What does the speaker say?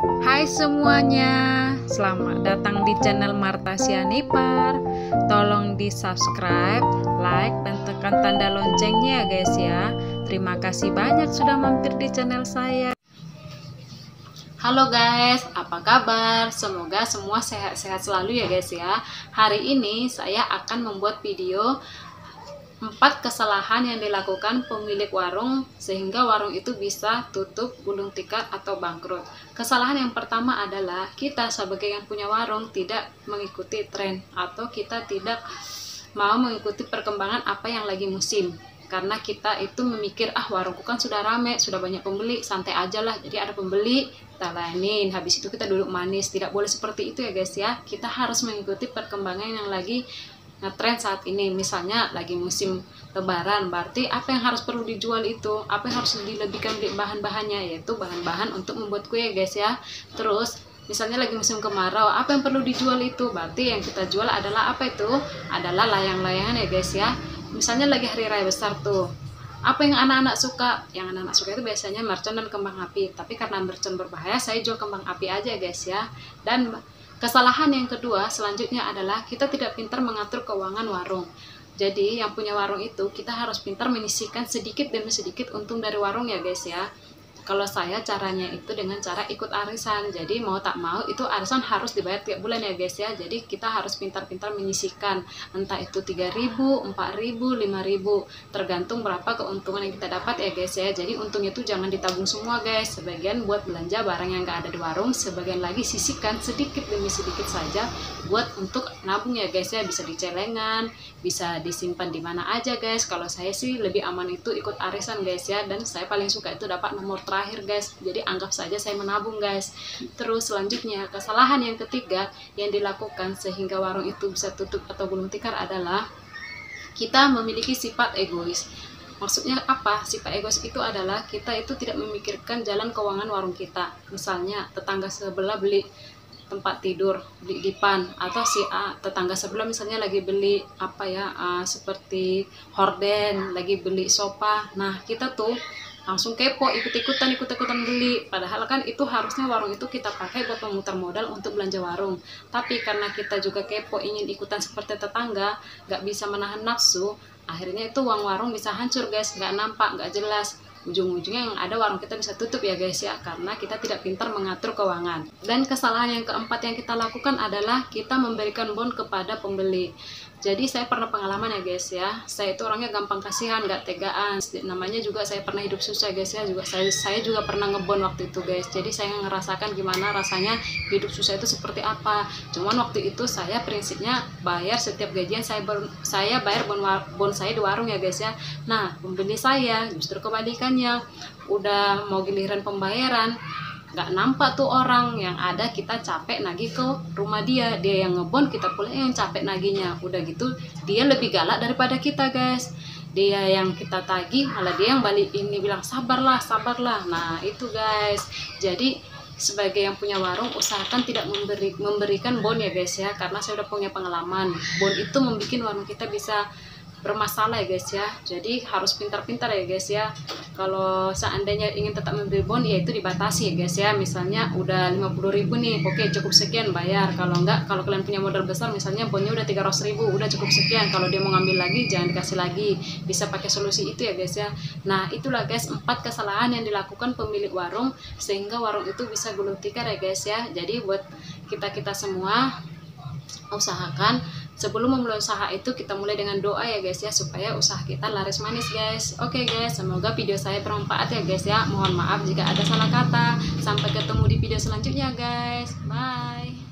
Hai semuanya, selamat datang di channel Marta Sianipar. Tolong di subscribe, like, dan tekan tanda loncengnya ya guys ya. Terima kasih banyak sudah mampir di channel saya. Halo guys, apa kabar? Semoga semua sehat-sehat selalu ya guys ya. Hari ini saya akan membuat video 4 kesalahan yang dilakukan pemilik warung sehingga warung itu bisa tutup, gulung tikar, atau bangkrut. Kesalahan yang pertama adalah kita sebagai yang punya warung tidak mengikuti tren atau kita tidak mau mengikuti perkembangan apa yang lagi musim. Karena kita itu memikir, warungku kan sudah rame, sudah banyak pembeli, santai aja lah, jadi ada pembeli, kita layanin, habis itu kita duduk manis. Tidak boleh seperti itu ya guys ya. Kita harus mengikuti perkembangan yang lagi ngetrend saat ini. Misalnya lagi musim lebaran, berarti apa yang harus perlu dijual itu, apa yang harus dilebihkan di bahan-bahannya, yaitu bahan-bahan untuk membuat kue guys ya. Terus misalnya lagi musim kemarau, apa yang perlu dijual itu, berarti yang kita jual adalah apa itu, adalah layang-layangan ya guys ya. Misalnya lagi hari raya besar tuh, apa yang anak-anak suka? Yang anak-anak suka itu biasanya mercon dan kembang api. Tapi karena mercon berbahaya, saya jual kembang api aja guys ya. Dan kesalahan yang kedua selanjutnya adalah kita tidak pintar mengatur keuangan warung. Jadi yang punya warung itu kita harus pintar menyisihkan sedikit demi sedikit untung dari warung ya guys ya. Kalau saya caranya itu dengan cara ikut arisan. Jadi mau tak mau itu arisan harus dibayar tiap bulan ya guys ya. Jadi kita harus pintar-pintar menyisihkan, entah itu 3.000, 4.000, 5.000, tergantung berapa keuntungan yang kita dapat ya guys ya. Jadi untungnya itu jangan ditabung semua guys. Sebagian buat belanja barang yang nggak ada di warung, sebagian lagi sisihkan sedikit demi sedikit saja buat untuk nabung ya guys ya. Bisa di celengan, bisa disimpan di mana aja guys. Kalau saya sih lebih aman itu ikut arisan guys ya. Dan saya paling suka itu dapat nomor terakhir guys, jadi anggap saja saya menabung guys. Terus selanjutnya kesalahan yang ketiga yang dilakukan sehingga warung itu bisa tutup atau gulung tikar adalah kita memiliki sifat egois. Maksudnya apa? Sifat egois itu adalah kita itu tidak memikirkan jalan keuangan warung kita. Misalnya tetangga sebelah beli tempat tidur, beli dipan, atau si tetangga sebelah misalnya lagi beli seperti horden, lagi beli sofa. Nah kita tuh langsung kepo, ikut-ikutan beli, padahal kan itu harusnya warung itu kita pakai buat memutar modal untuk belanja warung. Tapi karena kita juga kepo, ingin ikutan seperti tetangga, nggak bisa menahan nafsu, akhirnya itu uang warung bisa hancur guys, nggak nampak, nggak jelas. Ujung-ujungnya yang ada warung kita bisa tutup ya guys ya, karena kita tidak pintar mengatur keuangan. Dan kesalahan yang keempat yang kita lakukan adalah kita memberikan bon kepada pembeli. Jadi saya pernah pengalaman ya guys ya, saya itu orangnya gampang kasihan, gak tegaan. Namanya juga saya pernah hidup susah guys ya, saya juga pernah ngebon waktu itu guys. Jadi saya ngerasakan gimana rasanya hidup susah itu seperti apa. Cuman waktu itu saya prinsipnya bayar setiap gajian, saya bayar bon saya di warung ya guys ya. Nah pembeli saya justru kebalikannya, udah mau giliran pembayaran nggak nampak tuh orang, yang ada kita capek nagih ke rumah dia yang ngebon, kita pula yang capek nagihnya. Udah gitu dia lebih galak daripada kita guys, dia yang kita tagih malah dia yang balik ini bilang sabarlah. Nah itu guys, jadi sebagai yang punya warung usahakan tidak memberikan bon ya guys ya, karena saya udah punya pengalaman, bon itu membuat warung kita bisa bermasalah ya guys ya. Jadi harus pintar-pintar ya guys ya. Kalau seandainya ingin tetap membeli bon, ya itu dibatasi ya guys ya. Misalnya udah 50.000 nih, oke cukup sekian bayar. Kalau enggak, kalau kalian punya modal besar, misalnya bonnya udah 300.000, udah cukup sekian. Kalau dia mau ngambil lagi, jangan dikasih lagi. Bisa pakai solusi itu ya guys ya. Nah itulah guys 4 kesalahan yang dilakukan pemilik warung sehingga warung itu bisa gulung tikar ya guys ya. Jadi buat kita semua, usahakan sebelum memulai usaha itu kita mulai dengan doa ya guys ya, supaya usaha kita laris manis guys. Oke guys, semoga video saya bermanfaat ya guys ya. Mohon maaf jika ada salah kata. Sampai ketemu di video selanjutnya guys, bye.